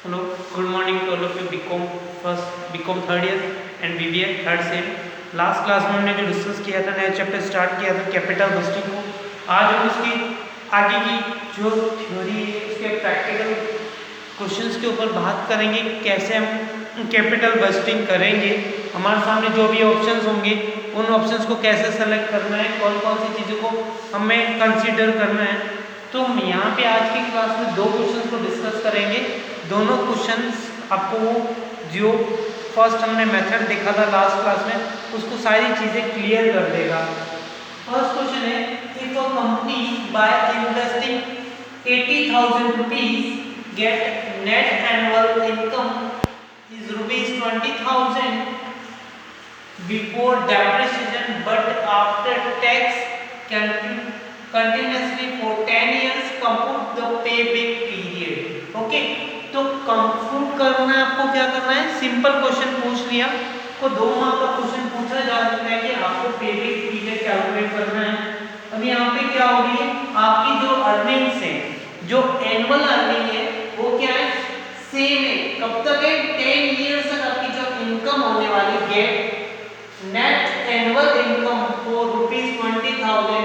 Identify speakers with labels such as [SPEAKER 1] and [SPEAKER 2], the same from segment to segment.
[SPEAKER 1] Hello, good morning to all of you. BCom third year and BBA third same. Last class में हमने जो discuss किया था, नया चैप्टर स्टार्ट किया था कैपिटल बस्टिंग को. आज हम उसकी आगे की जो थ्योरी है उसके प्रैक्टिकल क्वेश्चंस के ऊपर बात करेंगे. कैसे हम कैपिटल बस्टिंग करेंगे, हमारे सामने जो भी ऑप्शंस होंगे उन ऑप्शंस को कैसे सेलेक्ट करना है, कौन कौन सी चीज़ों को हमें कंसीडर करना है. तो हम यहाँ पे आज की क्लास में दो क्वेश्चंस को डिस्कस करेंगे. दोनों क्वेश्चंस आपको जो फर्स्ट हमने मेथड देखा था लास्ट क्लास में, उसको सारी चीज़ें क्लियर कर देगा. फर्स्ट क्वेश्चन है, if a company buy investing 80,000 rupees get net annual income is ₹20,000 before depreciation but after tax continuously for 10 years, compute the payback period. Okay, तो कंप्यूट करना है आपको. क्या करना है, सिंपल क्वेश्चन पूछ लिया तो 2 मार्क का क्वेश्चन पूछा जा सकता है कि आपको पेबैक पीरियड कैलकुलेट करना है. अब यहाँ पे क्या हो रही है, आपकी जो अर्निंग्स है, जो एनुअल अर्निंग है वो क्या है, सेम है. कब तक है, 10 इयर्स तक आपकी जो इनकम होने वाली get net annual income for ₹20,000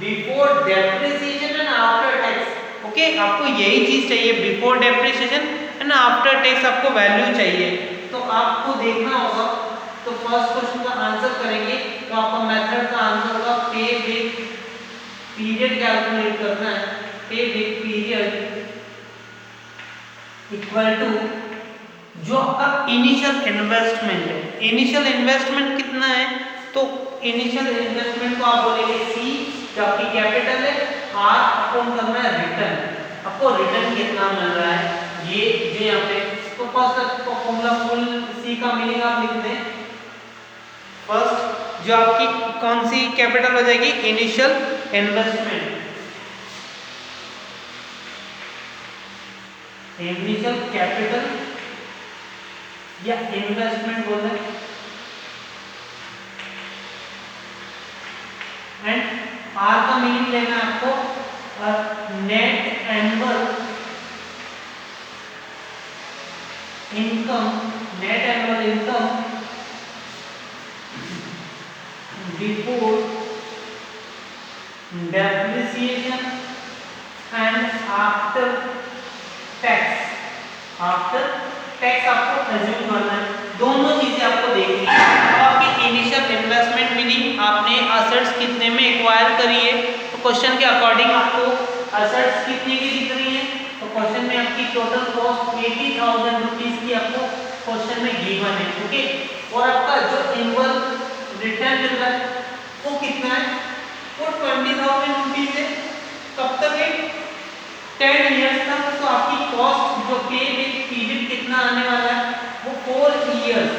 [SPEAKER 1] before depreciation and after tax. Okay, आपको यही चीज चाहिए, before depreciation and after tax आपको वैल्यू चाहिए. तो आपको देखना होगा, तो फर्स्ट क्वेश्चन का आंसर करेंगे तो आपका मेथड का आंसर होगा पेबैक पीरियड कैलकुलेट करना है. पेबैक पीरियड इक्वल टू जो आपका इनिशियल इन्वेस्टमेंट है. इनिशियल इन्वेस्टमेंट कितना है, तो इनिशियल इन्वेस्टमेंट को आप बोलेंगे सी, जो आपकी कैपिटल है. आर आपको करना है रिटर्न, आपको रिटर्न कितना मिल रहा है ये जो यहाँ पे. तो फर्स्ट फॉर्मूला फुल सी का मीनिंग आप लिख दें. फर्स्ट जो आपकी कौन सी कैपिटल हो जाएगी, इनिशियल इन्वेस्टमेंट. इनिशियल कैपिटल या इन्वेस्टमेंट बोल रहे हैं. एंड आर का मीनिंग लेना है आपको net annual income. Net annual income before depreciation and after tax. After tax आपको एज्यूम करना है. दोनों चीजें आपको देखनी है. आपकी इनिशियल इन्वेस्टमेंट मीनिंग आपने असेट्स कितने में एक्वायर करी है, तो क्वेश्चन के अकॉर्डिंग आपको असेट्स कितने की दिख रही है, तो क्वेश्चन में आपकी टोटल कॉस्ट 80,000 रुपीज की आपको क्वेश्चन में गिवन है. ओके, और आपका जो एनुअल रिटर्न मिल रहा है वो कितना है, वो 20,000 रुपीज है. कब तक है, 10 इयर्स तक. तो आपकी कॉस्ट जो पेबैक पीरियड कितना आने वाला है, वो 4 इयर्स.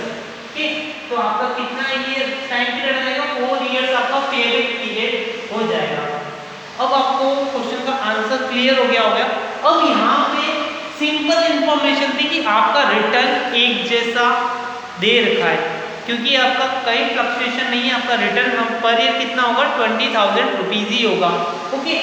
[SPEAKER 1] ठीक, तो आपका कितना ये टाइम पीरियड आ जाएगा, 4 इयर्स आपका पेबैक पीरियड हो जाएगा. अब आपको क्वेश्चन का आंसर क्लियर हो गया होगा. अब यहाँ पे सिंपल इंफॉर्मेशन थी कि आपका रिटर्न एक जैसा दे रखा है, क्योंकि आपका कहीं फ्लक्चुएशन नहीं है. आपका रिटर्न पर ईयर कितना होगा, 20,000 रुपीज ही होगा. ओके,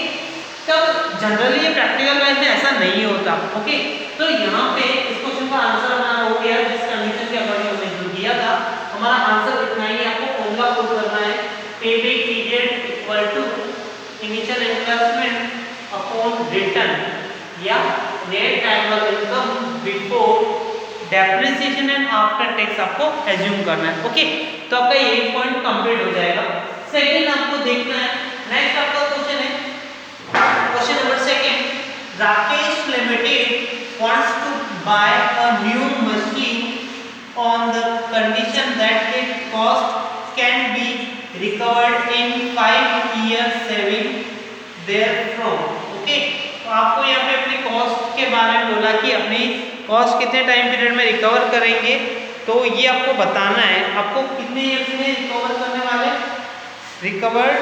[SPEAKER 1] तब जनरली ये प्रैक्टिकल लाइफ में ऐसा नहीं होता. ओके, तो यहाँ पे इस क्वेश्चन का आंसर हमारा हो गया. जिस कंडीशन के अकॉर्डिंग हमने जो दिया था, हमारा आंसर इतना ही. आपको फॉर्मूला पुट करना है, payback period equal to initial investment upon return या net annual income before depreciation and after tax आपको एज्यूम करना है. ओके, तो आपका ये पॉइंट कंप्लीट हो जाएगा. सेकंड आपको देखना है, नेक्स्ट आपका क्वेश्चन है, question number second. Rakesh Limited wants to buy a new machine on the condition that its cost can be recovered in 5 years saving therefrom. Okay, तो आपको यहाँ पे अपनी कॉस्ट के बारे में बोला कि अपनी कॉस्ट कितने टाइम पीरियड में रिकवर करेंगे. तो ये आपको बताना है, आपको कितने ईयर्स में रिकवर करने वाले, recovered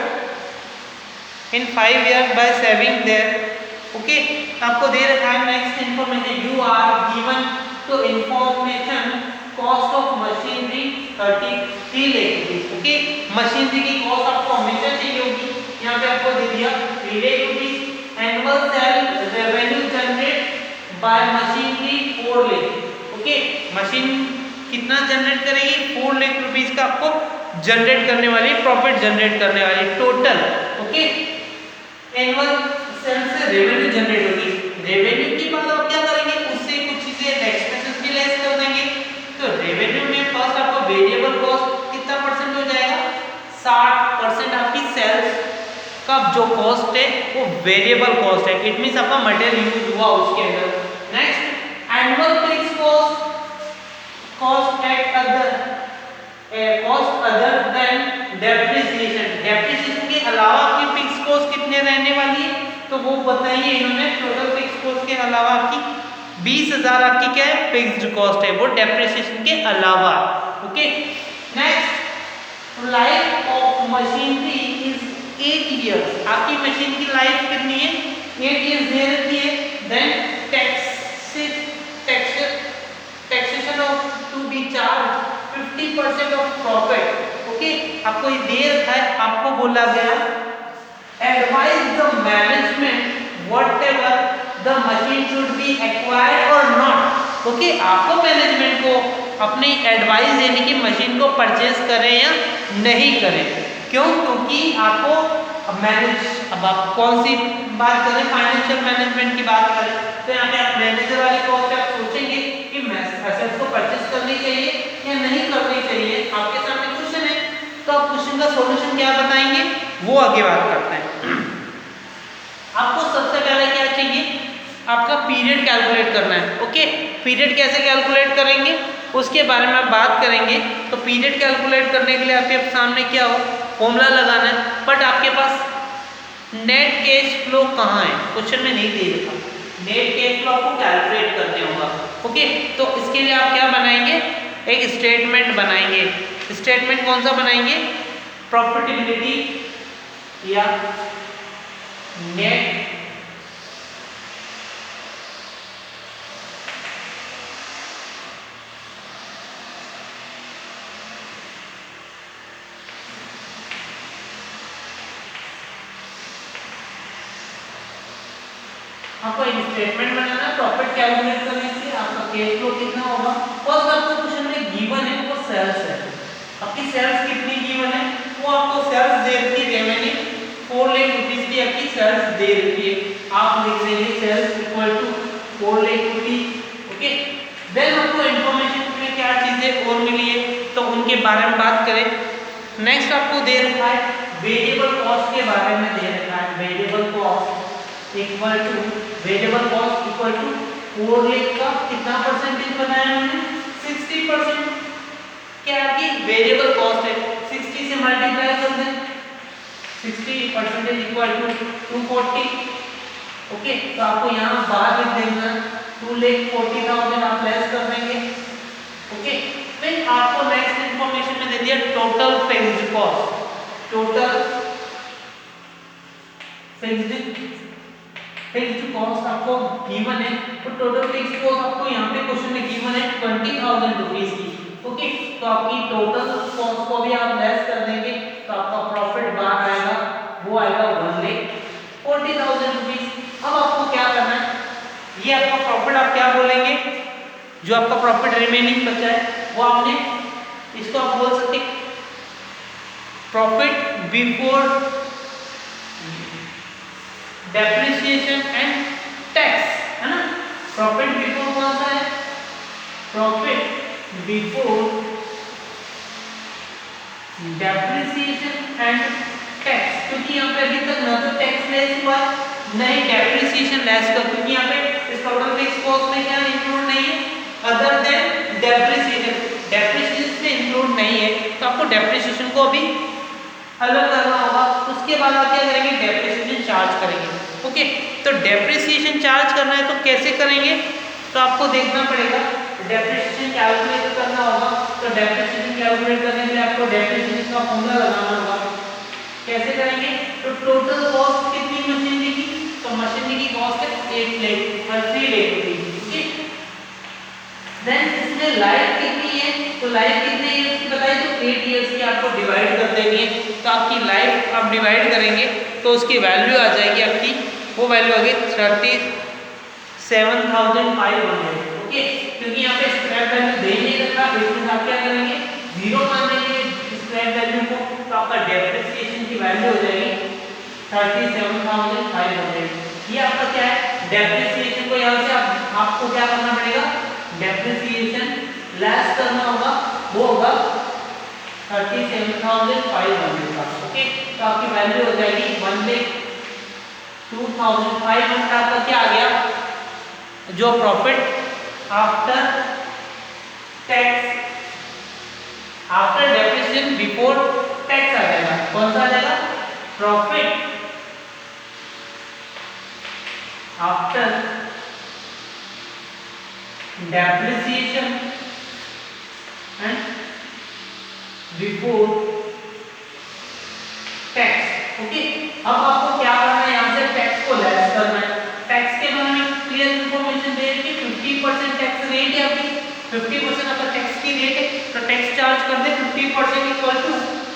[SPEAKER 1] in 5 years by saving there. Okay, आपको दे रखा है next information, you are given to information cost of machinery 33 lakh rupees. Okay, machinery की कॉस्ट आपको हमेशा चाहिए होगी. यहाँ पे आपको दे दिया 3 lakh rupees. Annual sale revenue generate by machinery 4 lakh. Okay, machine कितना जनरेट करेगी? 4 लाख रुपीस का आपको जनरेट करने वाली, प्रॉफिट जनरेट करने वाली टोटल। ओके, एनुअल सेल से रेवेन्यू जनरेट होगी। रेवेन्यू के बाद आप क्या करेंगे? उससे कुछ चीजें एक्सपेंसेस भी लेस कर देंगे। तो रेवेन्यू में फर्स्ट आपको वेरिएबल कॉस्ट कितना परसेंट हो जाएगा? 60% आपकी सेल्स का जो कॉस्ट है वो वेरिएबल कॉस्ट है। इट मींस आपका मटेरियल यूज हुआ उसके अंदर। Next, annual fix cost at other than depreciation. Depreciation के अलावा आपकी फिक्स कॉस्ट कितने रहने वाली है? तो वो बताइए इन्होंने। टोटल फिक्स कॉस्ट के अलावा आपकी 20,000 आपकी क्या है? फिक्स्ड कॉस्ट है, वो डेप्रिसिएशन के अलावा। Okay, next, life of machinery is 8 years. आपकी मशीन की लाइफ कितनी है? 8 इयर्स दे रखी है। Then taxation of to be charge 50% of profit. Okay, आपको ये दे रखा है, आपको बोला गया advise the management whatever the machine should be acquired और नॉट। ओके, आपको मैनेजमेंट को अपनी एडवाइस देने की मशीन को परचेज करें या नहीं करें। क्यों? क्योंकि आपको अब आप कौन सी बात करें? फाइनेंशियल मैनेजमेंट की बात करें तो यहाँ पे आप मैनेजर वाली कॉस्ट आप सोचेंगे कि एसेट्स को परचेज करनी चाहिए या नहीं करनी चाहिए। आपके सामने क्वेश्चन है, तो आप क्वेश्चन का सॉल्यूशन क्या बताएंगे वो आगे बात करते हैं। आपको सबसे पहले क्या चाहिए? आपका पीरियड कैलकुलेट करना है। ओके, पीरियड कैसे कैलकुलेट करेंगे उसके बारे में आप बात करेंगे। तो पीरियड कैलकुलेट करने के लिए आपके सामने क्या हो? फॉर्मूला लगाना है। बट आपके पास नेट कैश फ्लो कहाँ है? क्वेश्चन में नहीं दे रखा। नेट कैश फ्लो आपको कैलकुलेट करने होगा। ओके, तो इसके लिए आप क्या बनाएंगे? एक स्टेटमेंट बनाएंगे। स्टेटमेंट कौन सा बनाएंगे? प्रॉफिटेबिलिटी या नेट आपको एक स्टेटमेंट बनाना है प्रॉफिट कैलकुलेट करने के लिए। आपका कैश फ्लो कितना होगा? फर्स्ट आपको क्वेश्चन में गिवन है वो सेल्स है। आपकी सेल्स कितनी गिवन है? वो आपको सेल्स दे रखी है, रेवेन्यू 4 लाख रुपीस की आपकी सेल्स दे रखी है। आप लिख देंगे sales equal to 4 lakh rupees. Okay, then आपको इंफॉर्मेशन में क्या चीजें और मिली है तो उनके बारे में बात करें। नेक्स्ट आपको दे रखा है वेरिएबल कॉस्ट के बारे में दे रखा है। Variable cost equal to 4 lakh का कितना परसेंटेज बनाया हमने? 60%। क्या आपकी वेरिएबल कॉस्ट है? 60 से मल्टीप्लाई कर दें। 60% इक्वल टू 240। ओके, तो आपको यहाँ बाहर लिख देना 2,40,000 आप लेस कर देंगे। ओके, फिर आपको नेक्स्ट इंफॉर्मेशन में दे दिया total fixed cost. Total fixed cost आपको गिवन है। तो टोटल फिक्स्ड कॉस्ट आपको यहाँ पे क्वेश्चन में गिवन है 20,000 रुपीस की। ओके, तो आपकी टोटल कॉस्ट को भी आप लेस कर देंगे तो आपका प्रॉफिट बाहर आएगा, वो आएगा 1,40,000 रुपीस। अब आपको क्या करना है? ये आपका प्रॉफिट आप क्या बोलेंगे? जो आपका प्रॉफिट रिमेनिंग बचा है वो आपने इसको आप बोल सकते profit before depreciation and tax, है ना? प्रॉफिट बिफोर कौन सा है? Profit before depreciation and tax. क्योंकि यहाँ पे अभी तक ना तो टैक्स लेस हुआ है न ही डेप्रिसिएशन लेस हुआ, क्योंकि यहाँ पे इस टोटल फिक्स कॉस्ट में क्या इंक्लूड नहीं है अदर देन डेप्रिसिएशन। डेप्रिसिएशन में इंक्लूड नहीं है तो आपको डेप्रिसिएशन को भी अलग करना होगा। उसके बाद आप क्या करेंगे? डेप्रिसिएशन चार्ज करेंगे। ओके, तो डेप्रिसिएशन चार्ज करना है तो कैसे करेंगे? तो आपको देखना पड़ेगा, डेप्रिसिएशन कैलकुलेट करना होगा। तो डेप्रिसिएशन कैलकुलेट करने के लिए आपको डेप्रिसिएशन का फॉर्मूला लगाना होगा। कैसे करेंगे? तो टोटल कॉस्ट कितनी मशीनरी की? तो मशीनरी की कॉस्ट है 3 लाख रुपीस। ओके, देन इसमें लाइफ कितनी है? तो लाइफ कितने इयर्स की बताई? तो 8 इयर्स की आपको डिवाइड कर देंगे। तो आपकी लाइफ आप डिवाइड करेंगे तो उसकी वैल्यू आ जाएगी आपकी, वो वैल्यू आ गई 7,500, ओके। क्योंकि यहाँ पे स्क्रैप वैल्यू दे नहीं रखा, इसमें आप क्या करेंगे, जीरो मान लेंगे स्क्रैप वैल्यू को, तो आपका डेप्रिसिएशन की वैल्यू हो जाएगी 37,500। ये आपका क्या है, डेप्रिसिएशन को यहाँ से आपको क्या करना पड़ेगा, डेप्रिसिएशन लेस करना होगा, वो होगा 37,500 का, ओके। तो आपकी वैल्यू हो जाएगी 1,02,500। आपका क्या आ गया, जो profit after tax, after depreciation before tax आ जाएगा। कौन सा आ जाएगा, profit after depreciation and before tax, okay. अब आपको क्या करना है, यहाँ से टैक्स को लेस करना है। टैक्स के बारे में क्लियर इंफॉर्मेशन दे रखी है, 50% टैक्स रेट है आपकी, 50% आपका टैक्स की रेट है, तो टैक्स चार्ज कर दे 50% इक्वल टू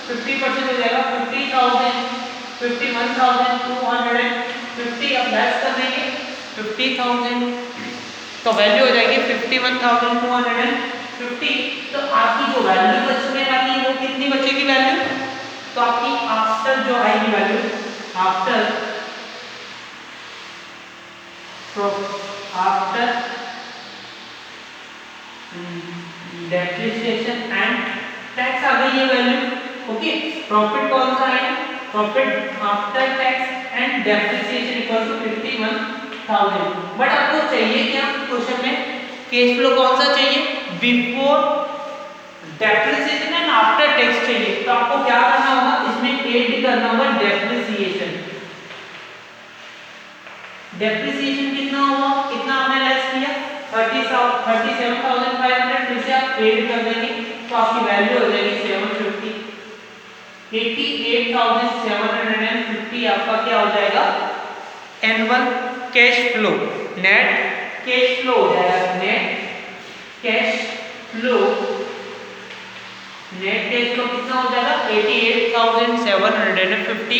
[SPEAKER 1] 50% हो जाएगा 50,000, 51,250, अब लेस कर देंगे 50,000, तो वैल्यू हो जाएगी 51,250। तो आपकी जो वैल्यू बचने वाली है वो कितनी बचेगी वैल्यू, तो आपकी आफ्टर जो आएगी value, after depreciation and tax आ गई ये वैल्यू, ओके। प्रॉफिट कौन सा है, profit after tax and depreciation equal to 51,000। But आपको चाहिए क्या क्वेश्चन में, कैश फ्लो कौन सा चाहिए, before depreciation and after tax चाहिए। तो आपको क्या करना होगा, इसमें ऐड करना होगा डेप्रिसिएशन। डेप्रिसिएशन कितना हुआ, कितना आपने लेस किया, 37,500, फिर से आप ऐड कर देंगे तो आपकी वैल्यू हो जाएगी 750, 88,750। आपका क्या हो जाएगा, annual cash flow, net cash flow हो जाएगा, net cash flow, net cash flow कितना हो जाएगा, 88,750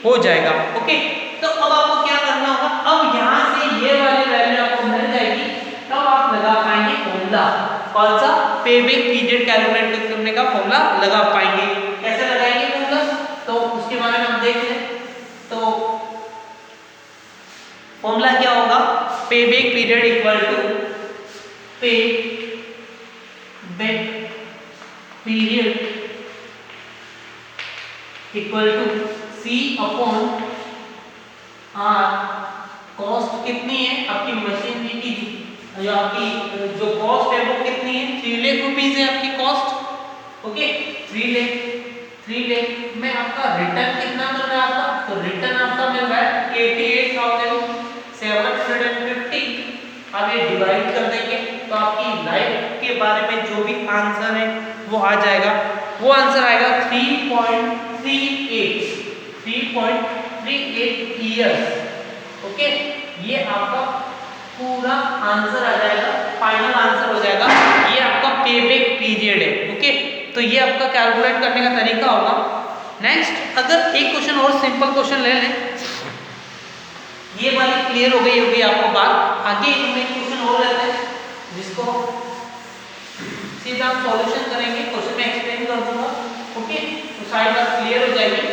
[SPEAKER 1] हो जाएगा, ओके। तो अब आपको क्या करना होगा, अब यहाँ से ये वाली वैल्यू आपको मिल जाएगी, तब आप लगा पाएंगे फॉर्मूला, कौन सा, पेबैक पीरियड कैलकुलेट करने का फॉर्मूला लगा पाएंगे। कैसे लगाएंगे फॉर्मूला, तो उसके बारे में हम देख लें। तो फॉर्मूला क्या होगा, payback period equal to payback period equal to C upon R। Cost कितनी है आपकी मशीनरी की, जो आपकी जो कॉस्ट है वो कितनी है, 3 लाख रुपीस है आपकी कॉस्ट, ओके। 3 लाख में आपका रिटर्न कितना मिल रहा है आपका, तो रिटर्न आपका मिल रहा है 88,750। अब ये डिवाइड कर देंगे तो आपकी लाइफ के बारे में जो भी आंसर है वो आ जाएगा, वो आंसर आएगा 3.38 ईयर्स, ओके। ये आपका पूरा आंसर आ जाएगा, फाइनल आंसर हो जाएगा, ये आपका पेबैक पीरियड है, ओके। तो ये आपका कैलकुलेट करने का तरीका होगा। नेक्स्ट, अगर एक क्वेश्चन और सिंपल क्वेश्चन ले लें, ये वाली क्लियर हो गई होगी आपको बात। आगे हम एक क्वेश्चन और लेते हैं जिसको सीधा हम सॉल्यूशन करेंगे, क्वेश्चन में एक्सप्लेन कर दूंगा, ओके। तो सारी बात क्लियर हो जाएगी।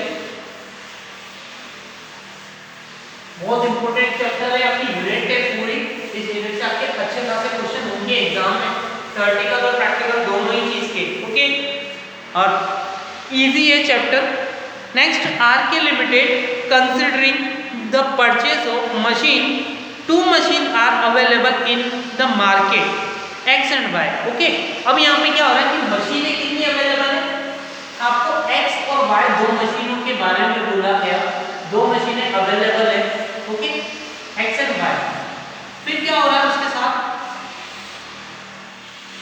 [SPEAKER 1] बहुत इंपॉर्टेंट चैप्टर है आपकी यूनिट है पूरी, इस यूनिट से आपके अच्छे खासे क्वेश्चन होंगे एग्जाम में, थ्योरेटिकल और प्रैक्टिकल दोनों ही चीज के, ओके। और इजी है chapter. Next, RK limited considering the purchase of machine, 2 machine are available in the market X and Y, okay. अब यहाँ पे क्या हो रहा है कि मशीनें कितनी अवेलेबल है, आपको एक्स और वाई 2 मशीनों के बारे में बोला गया, 2 मशीनें अवेलेबल है, ओके, एक्स एंड वाई। फिर क्या हो रहा है उसके साथ,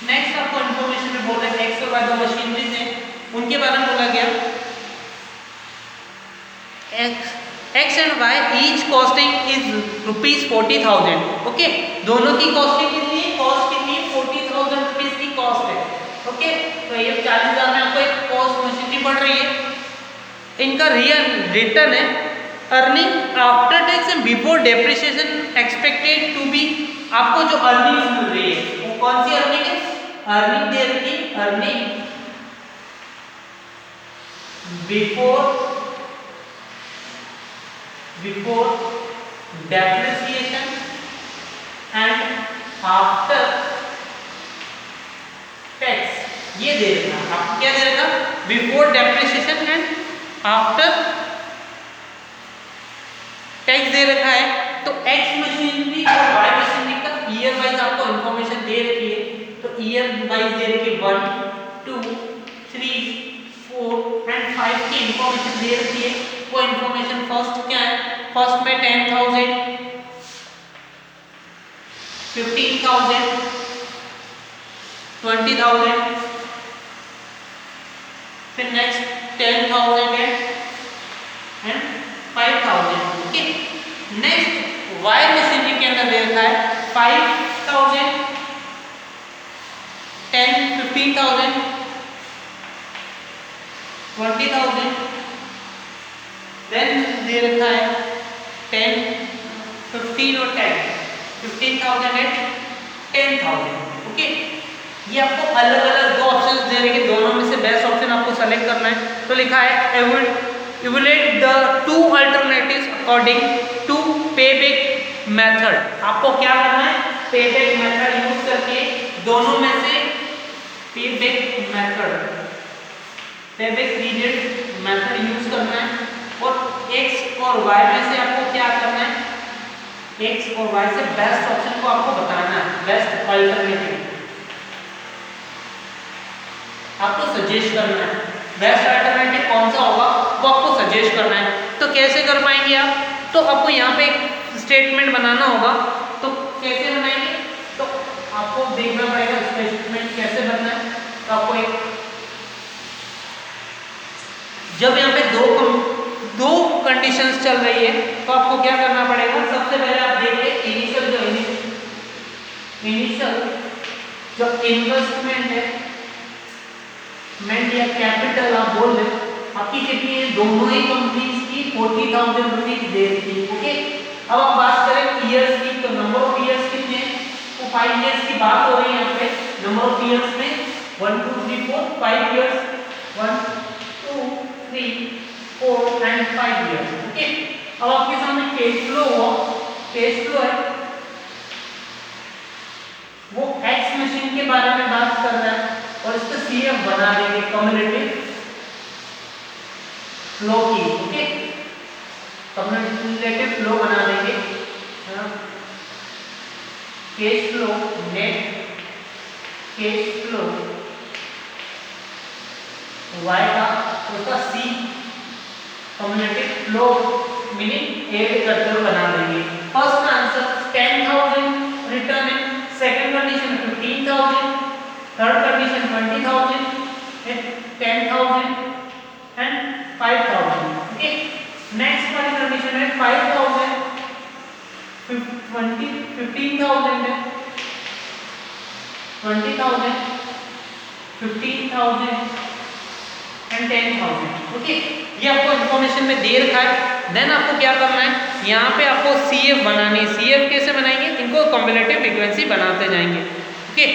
[SPEAKER 1] नेक्स्ट आपको इंफॉर्मेशन में बोल रहे हैं एक्स और वाई 2 मशीनरीज हैं, उनके बारे में बोला गया, X and Y each costing is ₹40,000, okay. दोनों की कॉस्टिंग कितनी है, कॉस्ट कितनी है, 40,000 रुपीज की कॉस्ट है, ओके। तो ये 40,000 में आपको एक कॉस्ट मशीनरी पड़ रही है। इनका रियल रिटर्न है earning after tax and before depreciation expected to be आपको जो अर्निंग मिल रही है वो कौन सी अर्निंग है? अर्निंग दे रखी, earning before depreciation and after tax, ये दे रखा। आपको क्या दे रखा? Before depreciation and after tax दे रखा है। तो एक्स मशीनरी और वाई मशीनरी का ईयर वाइज आपको इंफॉर्मेशन दे रखी है। तो ईयर वाइज दे रखी 1 2 3 4 एंड 5 की इंफॉर्मेशन दे रखी है। वो इंफॉर्मेशन फर्स्ट क्या है? फर्स्ट में 10,000 15,000 20,000, फिर next 10,000 and 5,000। Okay, next Y machinery के अंदर दे रखा है 5,000 10 15,000 20,000, देन दे रखा है 10 15 और 10 15,000 एंड 10,000। ओके, ये आपको अलग अलग दो ऑप्शंस दे रहे हैं, दोनों में से बेस्ट ऑप्शन आपको सेलेक्ट करना है। तो लिखा है evaluate the two alternatives according to payback method। आपको क्या करना है? payback method यूज करके दोनों में से payback period मेथड यूज करना है और x और y में से आपको क्या करना है? x और y से बेस्ट ऑप्शन को आपको बताना है, बेस्ट अल्टरनेटिव आपको सजेस्ट करना है। बेस्ट अल्टरनेटिव कौन सा होगा वो आपको सजेस्ट करना है। तो कैसे कर पाएंगे आप? तो आपको यहाँ पे एक स्टेटमेंट बनाना होगा। तो कैसे बनाएंगे? तो आपको देखना पड़ेगा स्टेटमेंट कैसे बनना है। तो आपको एक जब यहाँ पे दो कंडीशंस चल रही है तो आपको क्या करना पड़ेगा? सबसे पहले आप देखिए इनिशियल जो इन्वेस्टमेंट है या कैपिटल आप बोल रहे आपकी कितनी है? दोनों ही कंपनीज की 40,000 रुपीज दे रही है। ओके, अब आप बात करें ईयर्स की, तो नंबर ऑफ ईयर्स कितने हैं? तो 5 ईयर्स की बात हो रही है यहाँ पे। नंबर ऑफ ईयर्स में 1 2 3 4 5 ईयर्स, 1 2 3 4 एंड 5 ईयर्स। ओके, अब आपके सामने कैश फ्लो हुआ, कैश फ्लो है वो एक्स मशीन के बारे में बात कर रहा है और इसका सीएफ बना देंगे कम्युलेटिव फ्लो की। ओके, कम्युलेटिव फ्लो बना देंगे। Cash flow, net cash flow y का उसका सी कम्युलेटिव फ्लो मीनिंग ऐड करते हुए बना देंगे। फर्स्ट आंसर 10,000 रिटर्न है, second condition 15,000, third condition 20,000 and 10,000 and 5,000। Okay, next वाली कंडीशन है 5,000 15,000 है, 20,000 15,000 and 10,000। ओके, ये आपको इंफॉर्मेशन में दे रखा है। देन आपको क्या करना है? यहाँ पे आपको सीएफ बनानी है। सीएफ कैसे बनाएंगे? इनको कम्युलेटिव फ्रीक्वेंसी बनाते जाएंगे। ओके,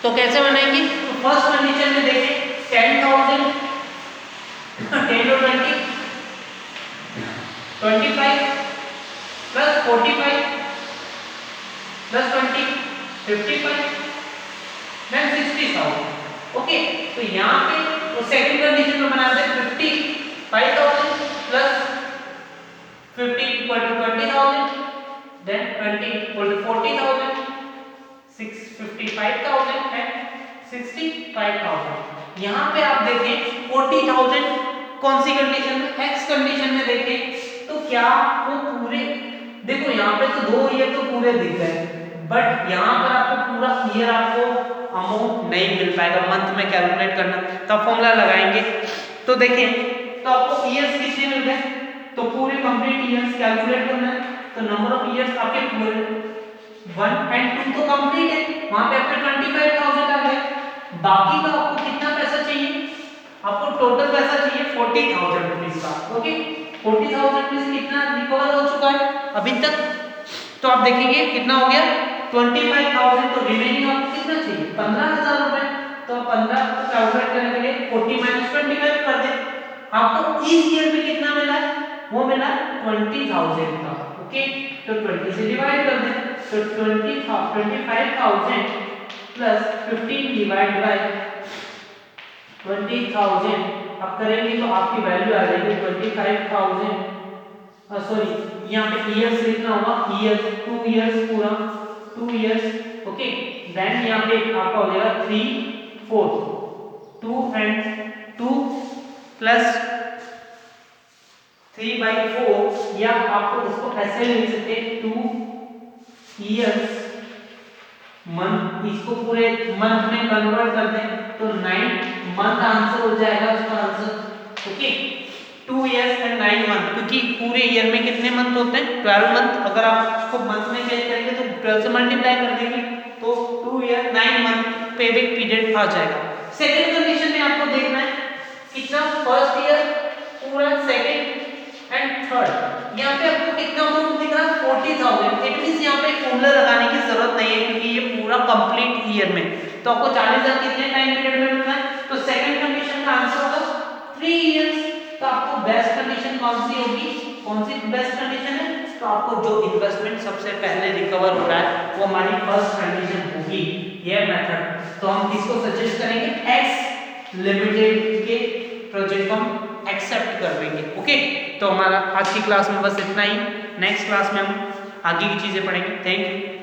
[SPEAKER 1] तो कैसे बनाएंगे? तो फर्स्ट कंडीशन में देखिए 10,000 10 और 20 25 प्लस 45 प्लस 20 55 देन 60,000। ओके, तो यहाँ पे तो सेकंड कंडीशन में बनाते हैं 55,000 plus 50 equal to 20,000 then 20 equal to 40,000 55,000 and 65,000। यहाँ पे आप देखें 40,000 कौन सी कंडीशन में? एक्स कंडीशन में देखें तो क्या वो पूरे, देखो यहाँ पे तो 2 ईयर तो पूरे दिख रहे हैं बट यहाँ पर आपको पूरा ईयर आपको अमाउंट नहीं मिल पाएगा। मंथ में कैलकुलेट करना तब फॉर्मूला लगाएंगे तो देखें तो आपको ईयर्स कितने मिल गए? तो पूरे कंप्लीट ईयर्स कैलकुलेट करना है। तो नंबर ऑफ ईयर्स आपके पूरे 1 एंड 2 तो कंप्लीट है, वहां पे आपके 25,000 आ गए। बाकी का आपको कितना पैसा चाहिए? आपको टोटल पैसा चाहिए 40,000 रुपीस का। ओके, 40,000 रुपीस कितना रिकवर हो चुका है अभी तक? तो तो आप देखेंगे कितना हो गया 25,000, तो रिमेनिंग आपको कितना चाहिए 15,000 रुपए। तो 15 को कैलकुलेट करने के लिए 40 माइनस 25 कर दे। आपको इस ईयर में कितना मिला है, वो मिला 20,000 का। ओके, तो 20 से डिवाइड कर दें, तो 25,000 प्लस 15 डिवाइड बाय 20,000 अब करेंगे तो आपकी वैल्यू आ जाएगी 25,000, सॉरी यहाँ पे ईयर्स लिखना होगा, ईयर्स 2 ईयर्स पूरा 2 ईयर्स। ओके, देन यहाँ पे आपका हो जाएगा 3 4 2 एंड 2 प्लस 3/4, या आपको इसको ऐसे लिख सकते हैं 2 ईयर्स मंथ, इसको पूरे मंथ में कन्वर्ट कर दें तो 9 मंथ आंसर हो जाएगा उसका answer. Okay, 2 years and 9 month, क्योंकि पूरे ईयर में कितने मंथ होते हैं 12 मंथ। अगर आप उसको मंथ में चेंज करेंगे तो 12 से मल्टीप्लाई कर देंगे तो 2 ईयर 9 मंथ पेबैक पीरियड आ जाएगा। सेकंड कंडीशन में आपको देखना है कितना फर्स्ट ईयर पूरा, सेकंड एंड थर्ड। यहाँ पे आपको कितना अमाउंट दिख रहा है 40,000। इट मींस यहाँ पे फॉर्मूला लगाने की जरूरत नहीं है क्योंकि ये पूरा कंप्लीट ईयर में, तो आपको 40,000 कितने टाइम पीरियड में मिलना है, तो सेकंड कंडीशन का आंसर होगा 3 इयर्स। तो आपको बेस्ट कंडीशन कौन सी होगी, कौन सी बेस्ट कंडीशन है, तो आपको जो इन्वेस्टमेंट सबसे पहले रिकवर हो रहा है वो हमारी फर्स्ट कंडीशन होगी, ये मेथड। तो हम किसको सजेस्ट करेंगे, एक्स लिमिटेड के प्रोजेक्ट को हम एक्सेप्ट कर देंगे। ओके, तो हमारा आज की क्लास में बस इतना ही। नेक्स्ट क्लास में हम आगे की चीजें पढ़ेंगे। Thank you.